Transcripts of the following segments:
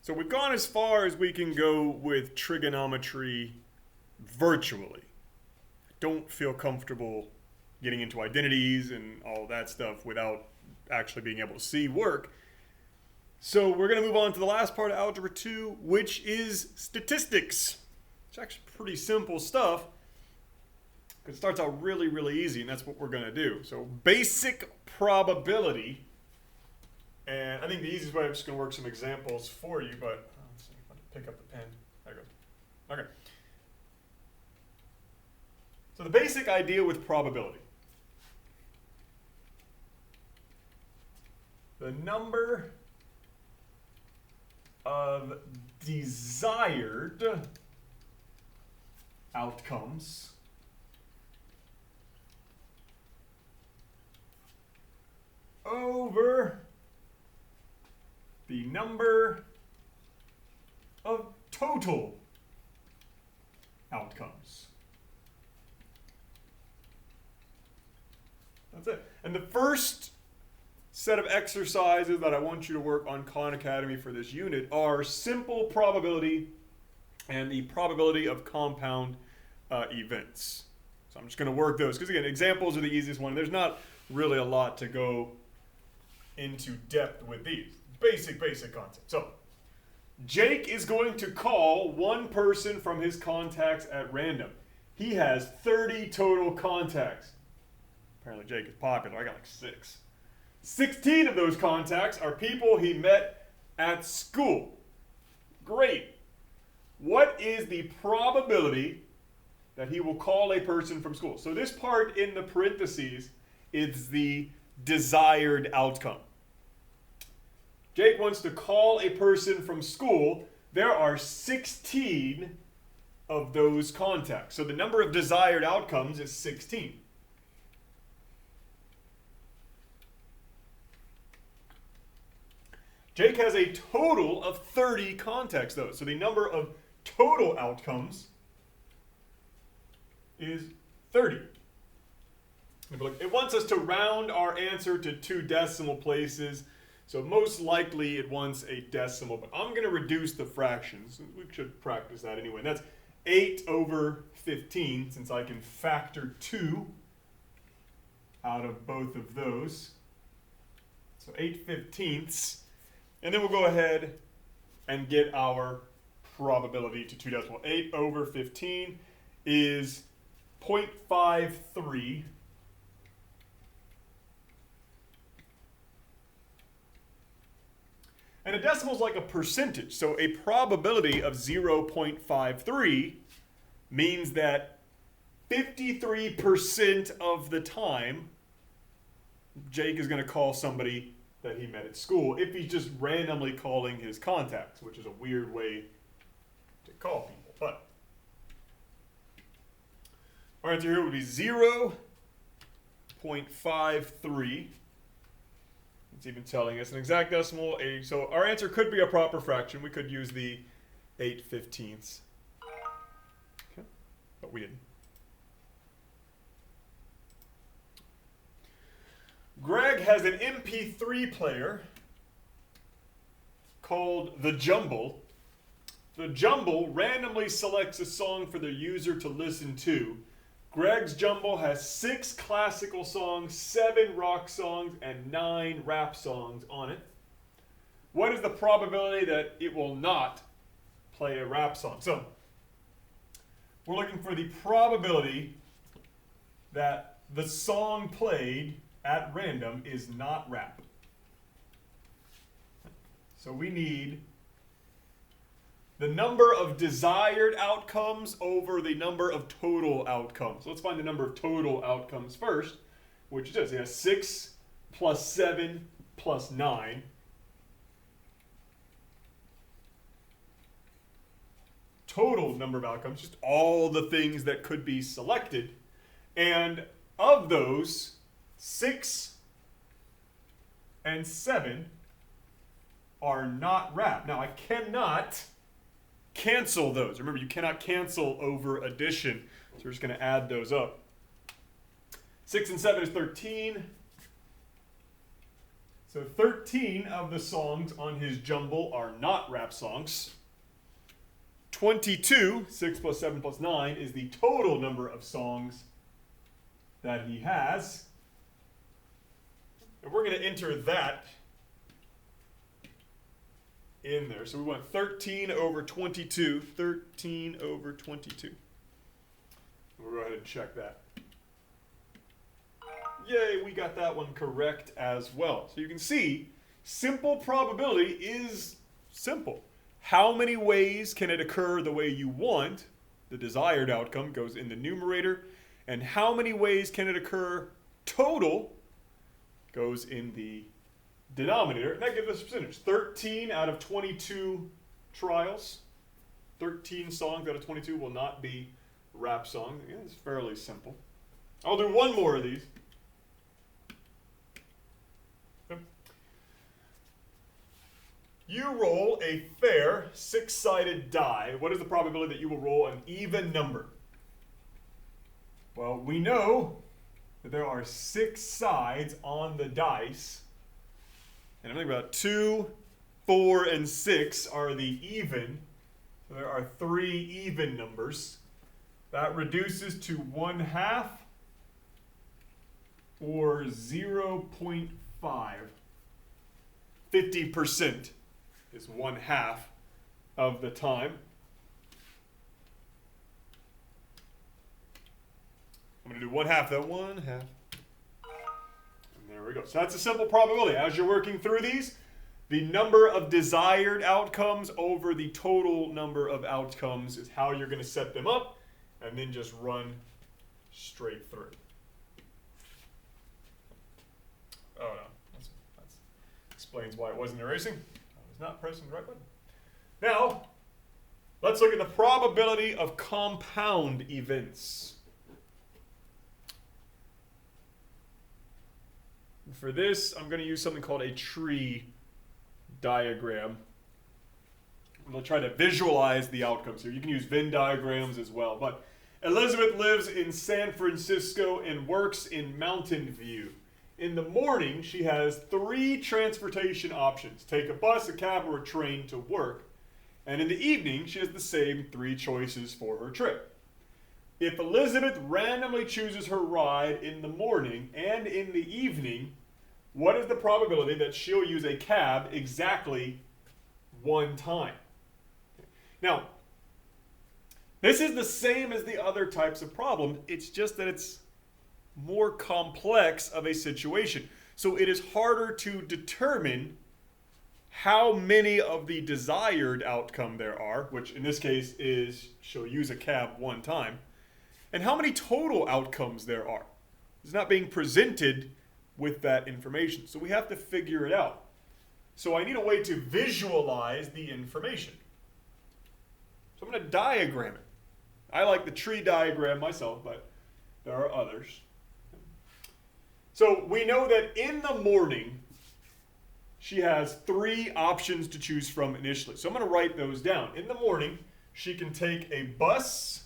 So we've gone as far as we can go with trigonometry virtually. Don't feel comfortable getting into identities and all that stuff without actually being able to see work. So we're going to move on to the last part of Algebra 2, which is statistics. It's actually pretty simple stuff. It starts out really, really easy, and that's what we're going to do. So basic probability. And I think the easiest way, I'm just going to work some examples for you, but let's see if I can pick up the pen. There it goes. Okay. So the basic idea with probability. The number of desired outcomes over the number of total outcomes. That's it. And the first set of exercises that I want you to work on Khan Academy for this unit are simple probability and the probability of compound events. So I'm just going to work those because, again, examples are the easiest one. There's not really a lot to go into depth with these. Basic concept. So Jake is going to call one person from his contacts at random. He has 30 total contacts. Apparently Jake is popular. I got like 6. 16 of those contacts are people he met at school. Great. What is the probability that he will call a person from school? So this part in the parentheses is the desired outcome. Jake wants to call a person from school. There are 16 of those contacts. So the number of desired outcomes is 16. Jake has a total of 30 contacts, though. So the number of total outcomes is 30. It wants us to round our answer to 2 decimal places. So most likely it wants a decimal, but I'm going to reduce the fractions. We should practice that anyway. And that's 8 over 15, since I can factor 2 out of both of those. So 8/15. And then we'll go ahead and get our probability to 2 decimal. 8 over 15 is 0.53. And a decimal is like a percentage. So a probability of 0.53 means that 53% of the time, Jake is going to call somebody that he met at school if he's just randomly calling his contacts, which is a weird way to call people. But our answer here would be 0.53. It's even telling us an exact decimal. So our answer could be a proper fraction. We could use the 8/15. Okay, but we didn't. Greg has an MP3 player called The Jumble. The Jumble randomly selects a song for the user to listen to. Greg's Jumble has 6 classical songs, 7 rock songs, and 9 rap songs on it. What is the probability that it will not play a rap song? So, we're looking for the probability that the song played at random is not rap. So we need the number of desired outcomes over the number of total outcomes. So let's find the number of total outcomes first, which is this. 6 plus 7 plus 9. Total number of outcomes, just all the things that could be selected. And of those, 6 and 7 are not rap. Now, I cannot cancel those. Remember, you cannot cancel over addition. So we're just going to add those up. 6 and 7 is 13. So 13 of the songs on his jumble are not rap songs. 22, 6 plus 7 plus 9, is the total number of songs that he has. And we're going to enter that in there. So we want 13 over 22. 13 over 22. We'll go ahead and check that. Yay, we got that one correct as well. So you can see, simple probability is simple. How many ways can it occur the way you want? The desired outcome goes in the numerator. And how many ways can it occur total goes in the denominator. And that gives us a percentage. 13 out of 22 trials. 13 songs out of 22 will not be rap songs. Again, it's fairly simple. I'll do one more of these. You roll a fair six-sided die. What is the probability that you will roll an even number? Well, we know that there are 6 sides on the dice. And I'm thinking about 2, 4, and 6 are the even. So there are 3 even numbers. That reduces to 1/2 or 0.5. 50% is 1/2 of the time. I'm going to do 1/2 though. 1/2. And there we go. So that's a simple probability. As you're working through these, the number of desired outcomes over the total number of outcomes is how you're going to set them up, and then just run straight through. Oh no, that explains why it wasn't erasing. I was not pressing the right button. Now, let's look at the probability of compound events. For this, I'm going to use something called a tree diagram. I'm going to try to visualize the outcomes here. You can use Venn diagrams as well. But Elizabeth lives in San Francisco and works in Mountain View. In the morning, she has 3 transportation options. Take a bus, a cab, or a train to work. And in the evening, she has the same 3 choices for her trip. If Elizabeth randomly chooses her ride in the morning and in the evening, what is the probability that she'll use a cab exactly 1 time? Now, this is the same as the other types of problem. It's just that it's more complex of a situation. So it is harder to determine how many of the desired outcome there are, which in this case is she'll use a cab 1 time, and how many total outcomes there are. It's not being presented with that information. So we have to figure it out. So I need a way to visualize the information. So I'm going to diagram it. I like the tree diagram myself, but there are others. So we know that in the morning, she has 3 options to choose from initially. So I'm going to write those down. In the morning, she can take a bus.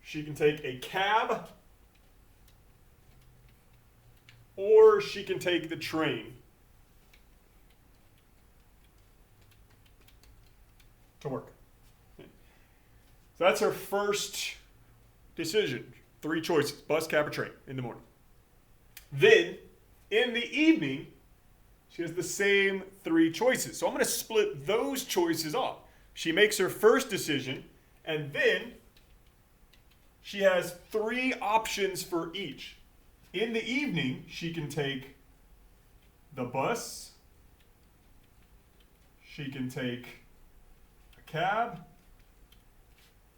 She can take a cab. Or she can take the train to work. So that's her first decision. 3 choices, bus, cab, or train in the morning. Then, in the evening, she has the same 3 choices. So I'm going to split those choices off. She makes her first decision, and then she has 3 options for each. In the evening, she can take the bus, she can take a cab,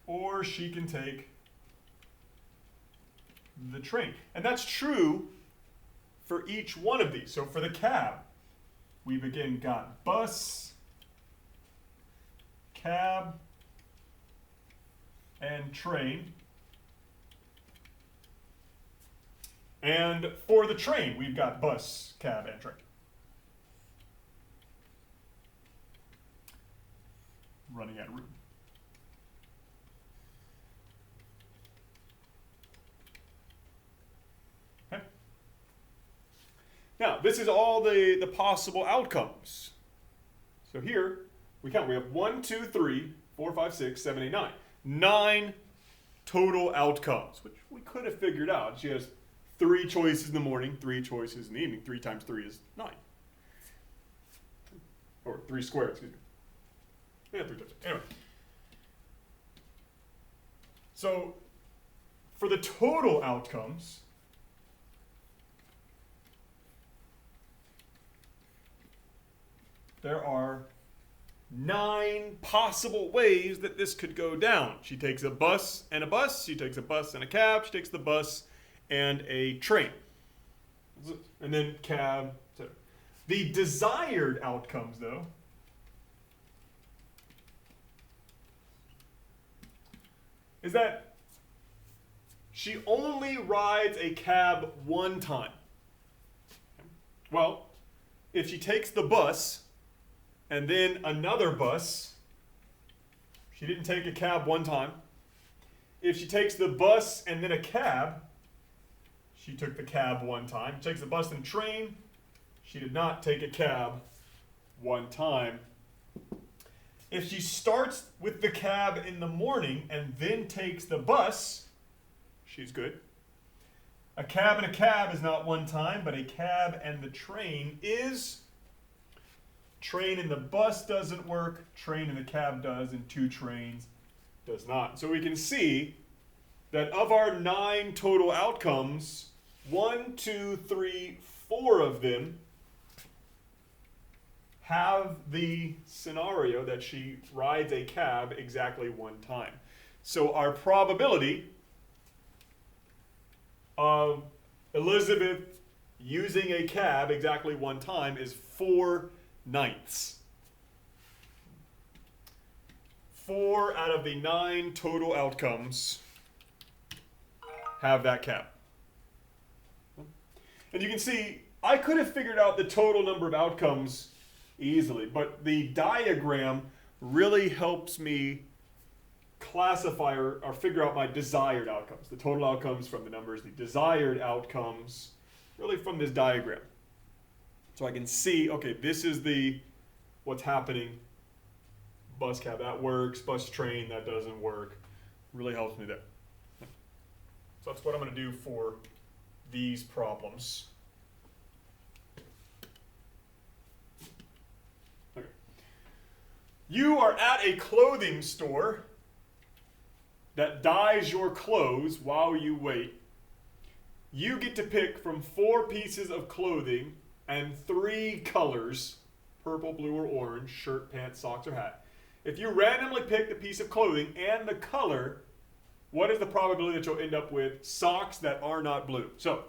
or she can take the train. And that's true for each one of these. So for the cab, we've again got bus, cab, and train. And for the train, we've got bus, cab, and train. Running out of room. Okay. Now, this is all the possible outcomes. So here, we count. We have 1, 2, 3, 4, 5, 6, 7, 8, 9. 9 total outcomes, which we could have figured out. She has 3 choices in the morning, 3 choices in the evening. 3 times 3 is 9. Or 3 squared, excuse me. Yeah, 3 times. Anyway. So, for the total outcomes, there are 9 possible ways that this could go down. She takes a bus and a bus. She takes a bus and a cab. She takes the bus and a train. And then cab, etc. The desired outcomes, though, is that she only rides a cab one time. Well, if she takes the bus and then another bus, she didn't take a cab one time. If she takes the bus and then a cab, she took the cab one time. She takes the bus and train, she did not take a cab one time. If she starts with the cab in the morning and then takes the bus, she's good. A cab and a cab is not one time, but a cab and the train is. Train and the bus doesn't work, train and the cab does, and 2 trains does not. So we can see that of our 9 total outcomes, 1, 2, 3, 4 of them have the scenario that she rides a cab exactly one time. So our probability of Elizabeth using a cab exactly one time is 4/9. 4 out of the 9 total outcomes have that cab. And you can see, I could have figured out the total number of outcomes easily, but the diagram really helps me classify or figure out my desired outcomes. The total outcomes from the numbers, the desired outcomes really from this diagram. So I can see, okay, this is what's happening. Bus, cab, that works. Bus, train, that doesn't work. Really helps me there. So that's what I'm going to do for these problems. Okay. You are at a clothing store that dyes your clothes while you wait. You get to pick from 4 pieces of clothing and 3 colors, purple, blue, or orange, shirt, pants, socks, or hat. If you randomly pick the piece of clothing and the color, what is the probability that you'll end up with socks that are not blue? So,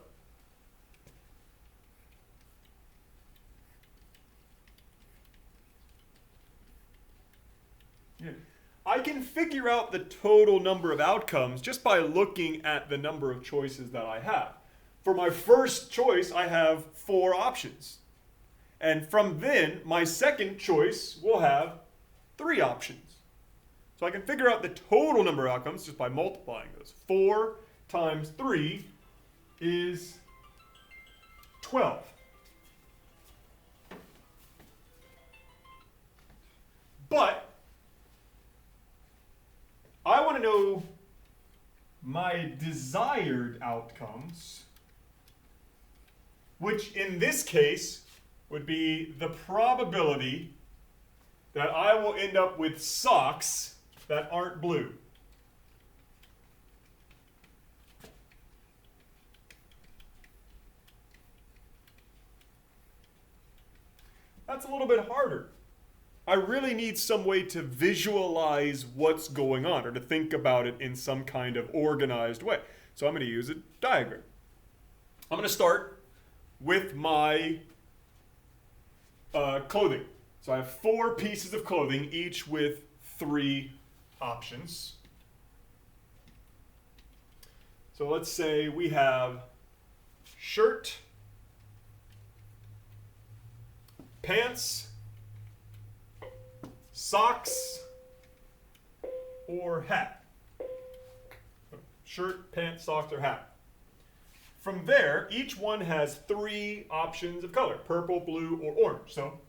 I can figure out the total number of outcomes just by looking at the number of choices that I have. For my first choice, I have 4 options. And from then, my second choice will have 3 options. So I can figure out the total number of outcomes just by multiplying those. 4 times 3 is 12. But I want to know my desired outcomes, which in this case would be the probability that I will end up with socks that aren't blue. That's a little bit harder. I really need some way to visualize what's going on or to think about it in some kind of organized way. So I'm going to use a diagram. I'm going to start with my clothing. So I have 4 pieces of clothing, each with 3 options. So let's say we have shirt, pants, socks, or hat. Shirt, pants, socks, or hat. from there, each one has 3 options of color: purple, blue, or orange. So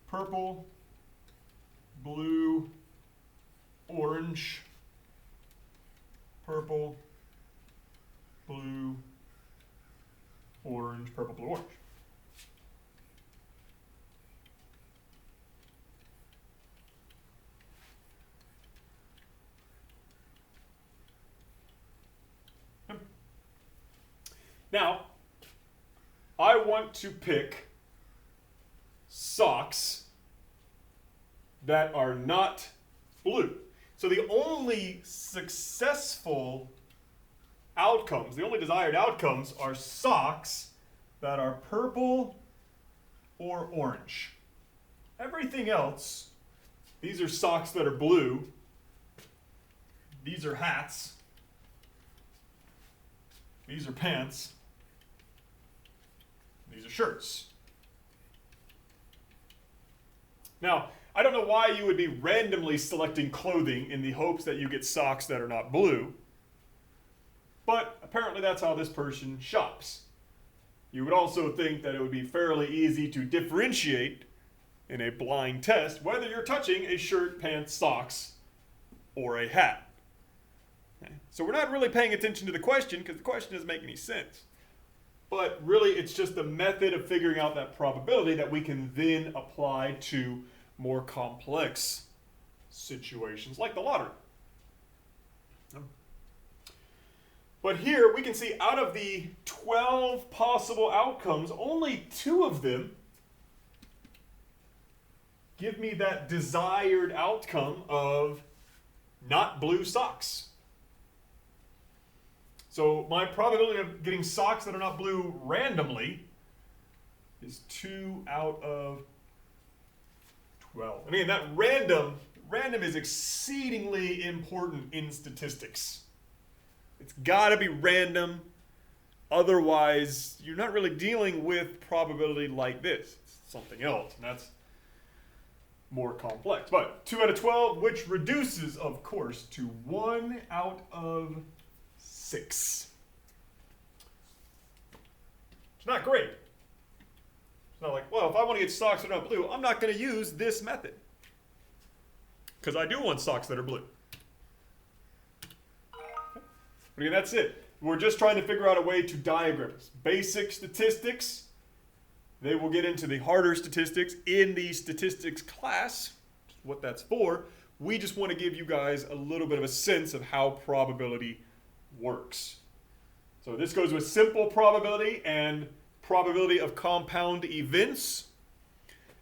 purple, blue, orange, purple, blue, orange, purple, blue, orange. Now, I want to pick socks that are not blue. So the only successful outcomes, the only desired outcomes, are socks that are purple or orange. Everything else, these are socks that are blue. These are hats. These are pants. These are shirts. Now, I don't know why you would be randomly selecting clothing in the hopes that you get socks that are not blue, but apparently that's how this person shops. You would also think that it would be fairly easy to differentiate in a blind test whether you're touching a shirt, pants, socks, or a hat. Okay. So we're not really paying attention to the question because the question doesn't make any sense. But really, it's just the method of figuring out that probability that we can then apply to more complex situations like the lottery. But here we can see out of the 12 possible outcomes, only 2 of them give me that desired outcome of not blue socks. So my probability of getting socks that are not blue randomly is 2 out of 12. I mean, that random is exceedingly important in statistics. It's got to be random. Otherwise, you're not really dealing with probability like this. It's something else, and that's more complex. But 2 out of 12, which reduces, of course, to 1 out of 6. It's not great. It's not like, well, if I want to get socks that are not blue, I'm not going to use this method. Because I do want socks that are blue. But again, that's it. We're just trying to figure out a way to diagram this. Basic statistics. They will get into the harder statistics in the statistics class, which is what that's for. We just want to give you guys a little bit of a sense of how probability works. So this goes with simple probability and probability of compound events.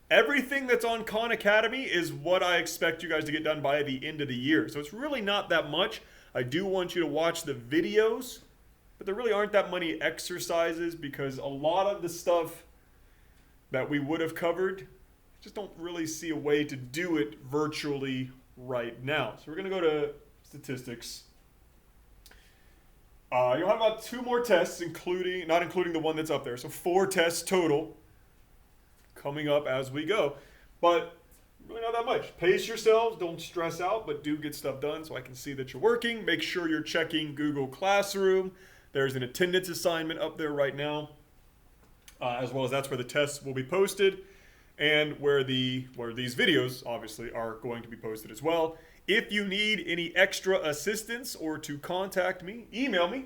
Everything that's on Khan Academy is what I expect you guys to get done by the end of the year. So it's really not that much. I do want you to watch the videos, but there really aren't that many exercises because a lot of the stuff that we would have covered, just don't really see a way to do it virtually right now. So we're going to go to statistics. You'll have about 2 more tests, not including the one that's up there. So 4 tests total coming up as we go. But really not that much. Pace yourselves. Don't stress out, but do get stuff done so I can see that you're working. Make sure you're checking Google Classroom. There's an attendance assignment up there right now, as well as that's where the tests will be posted and where these videos obviously are going to be posted as well. If you need any extra assistance or to contact me, email me,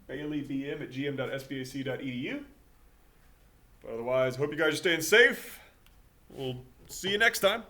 baileybm@gm.sbac.edu. But otherwise, hope you guys are staying safe. We'll see you next time.